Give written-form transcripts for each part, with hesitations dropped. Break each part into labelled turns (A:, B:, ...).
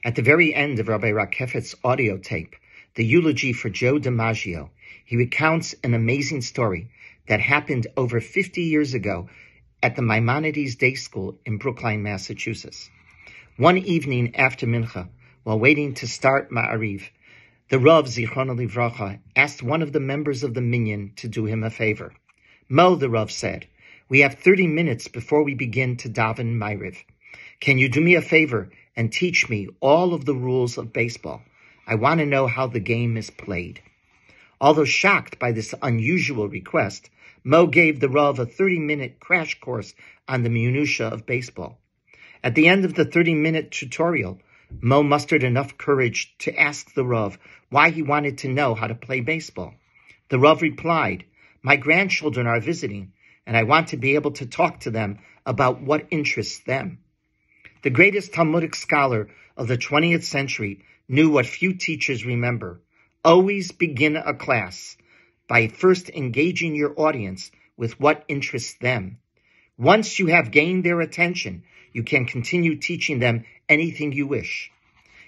A: At the very end of Rabbi Rakefet's audio tape, the eulogy for Joe DiMaggio, he recounts an amazing story that happened over 50 years ago at the Maimonides Day School in Brookline, Massachusetts. One evening after Mincha, while waiting to start Ma'ariv, the Rav, Zichrono Livracha, asked one of the members of the minyan to do him a favor. Mo, the Rav said, we have 30 minutes before we begin to daven Ma'ariv. Can you do me a favor and teach me all of the rules of baseball? I want to know how the game is played. Although shocked by this unusual request, Mo gave the Rav a 30-minute crash course on the minutiae of baseball. At the end of the 30-minute tutorial, Mo mustered enough courage to ask the Rav why he wanted to know how to play baseball. The Rav replied, my grandchildren are visiting, and I want to be able to talk to them about what interests them. The greatest Talmudic scholar of the 20th century knew what few teachers remember. Always begin a class by first engaging your audience with what interests them. Once you have gained their attention, you can continue teaching them anything you wish.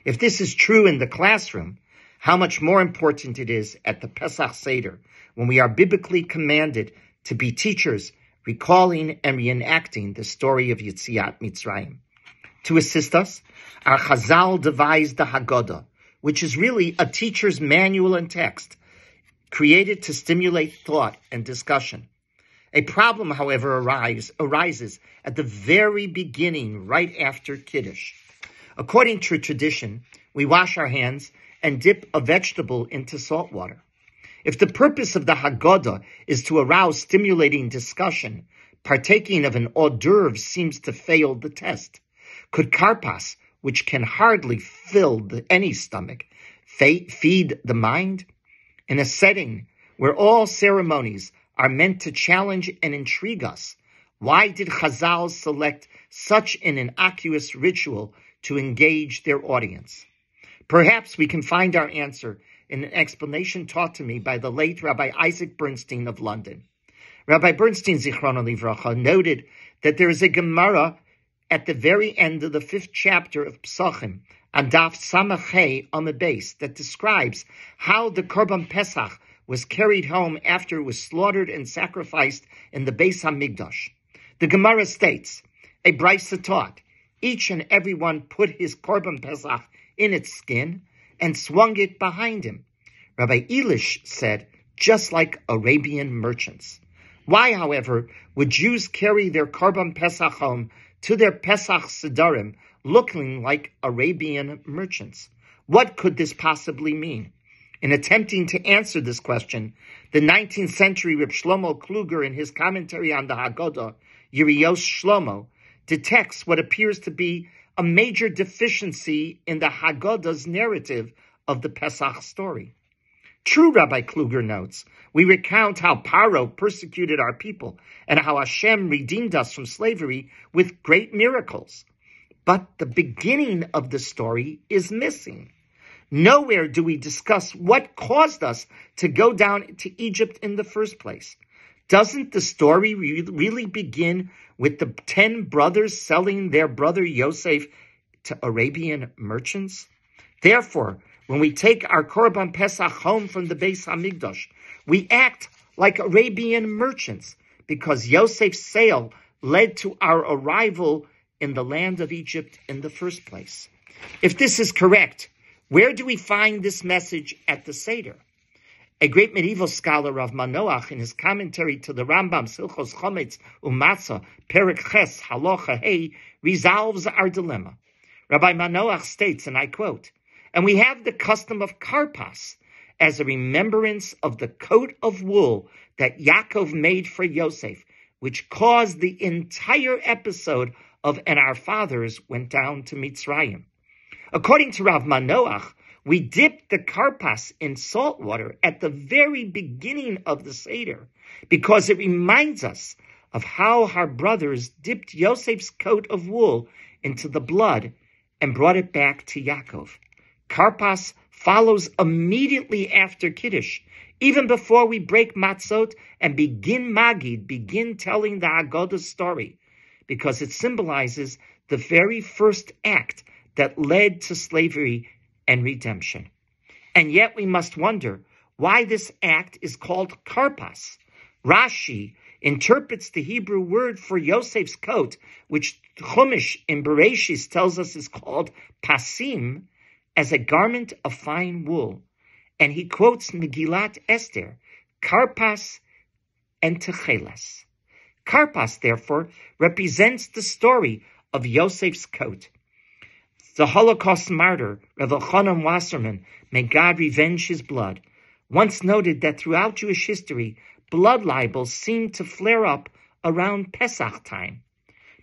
A: If this is true in the classroom, how much more important it is at the Pesach Seder, when we are biblically commanded to be teachers, recalling and reenacting the story of Yetziat Mitzrayim. To assist us, our Chazal devised the Haggadah, which is really a teacher's manual and text, created to stimulate thought and discussion. A problem, however, arises at the very beginning, right after Kiddush. According to tradition, we wash our hands and dip a vegetable into salt water. If the purpose of the Haggadah is to arouse stimulating discussion, partaking of an hors d'oeuvre seems to fail the test. Could Karpas, which can hardly fill any stomach, feed the mind? In a setting where all ceremonies are meant to challenge and intrigue us, why did Chazal select such an innocuous ritual to engage their audience? Perhaps we can find our answer in an explanation taught to me by the late Rabbi Isaac Bernstein of London. Rabbi Bernstein, Zichrono Livracha, noted that there is a Gemara at the very end of the 5th chapter of Psachim, on Daf Samachei on the base, that describes how the Korban Pesach was carried home after it was slaughtered and sacrificed in the Beis HaMikdash. The Gemara states, a brisa taught, each and every one put his Korban Pesach in its skin and swung it behind him. Rabbi Elish said, just like Arabian merchants. Why, however, would Jews carry their Korban Pesach home to their Pesach Sedarim looking like Arabian merchants? What could this possibly mean? In attempting to answer this question, the 19th century Reb Shlomo Kluger, in his commentary on the Haggadah, Yirios Shlomo, detects what appears to be a major deficiency in the Haggadah's narrative of the Pesach story. True, Rabbi Kluger notes, we recount how Paro persecuted our people and how Hashem redeemed us from slavery with great miracles. But the beginning of the story is missing. Nowhere do we discuss what caused us to go down to Egypt in the first place. Doesn't the story really begin with the 10 brothers selling their brother Yosef to Arabian merchants? Therefore, when we take our Korban Pesach home from the Beis HaMikdash, we act like Arabian merchants because Yosef's sale led to our arrival in the land of Egypt in the first place. If this is correct, where do we find this message at the Seder? A great medieval scholar, Rav Manoach, in his commentary to the Rambam, Silchos Chometz Umatzah, Perek Ches, Halacha Hey, resolves our dilemma. Rabbi Manoach states, and I quote, and we have the custom of Karpas as a remembrance of the coat of wool that Yaakov made for Yosef, which caused the entire episode of And Our Fathers Went Down to Mitzrayim. According to Rav Manoach, we dip the Karpas in salt water at the very beginning of the Seder because it reminds us of how our brothers dipped Yosef's coat of wool into the blood and brought it back to Yaakov. Karpas follows immediately after Kiddush, even before we break matzot and begin Magid, begin telling the Haggadah story, because it symbolizes the very first act that led to slavery and redemption. And yet we must wonder why this act is called Karpas. Rashi interprets the Hebrew word for Yosef's coat, which Chumash in Bereshis tells us is called pasim, as a garment of fine wool. And he quotes Megillat Esther, Karpas and Techeles. Karpas, therefore, represents the story of Yosef's coat. The Holocaust martyr, Rabbi Chanan Wasserman, may God revenge his blood, once noted that throughout Jewish history, blood libels seem to flare up around Pesach time.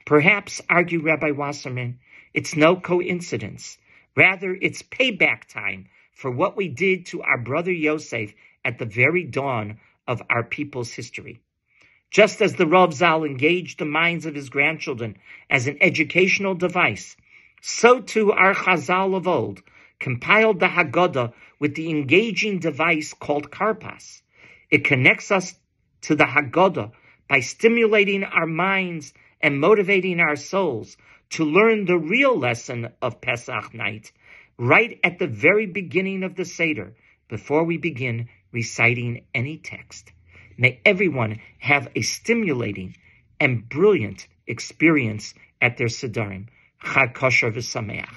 A: Perhaps, argued Rabbi Wasserman, it's no coincidence. Rather, it's payback time for what we did to our brother Yosef at the very dawn of our people's history. Just as the Rav Zal engaged the minds of his grandchildren as an educational device, so too our Chazal of old compiled the Haggadah with the engaging device called Karpas. It connects us to the Haggadah by stimulating our minds and motivating our souls to learn the real lesson of Pesach night right at the very beginning of the Seder, before we begin reciting any text. May everyone have a stimulating and brilliant experience at their Sedarim. Chag kosher v'sameach.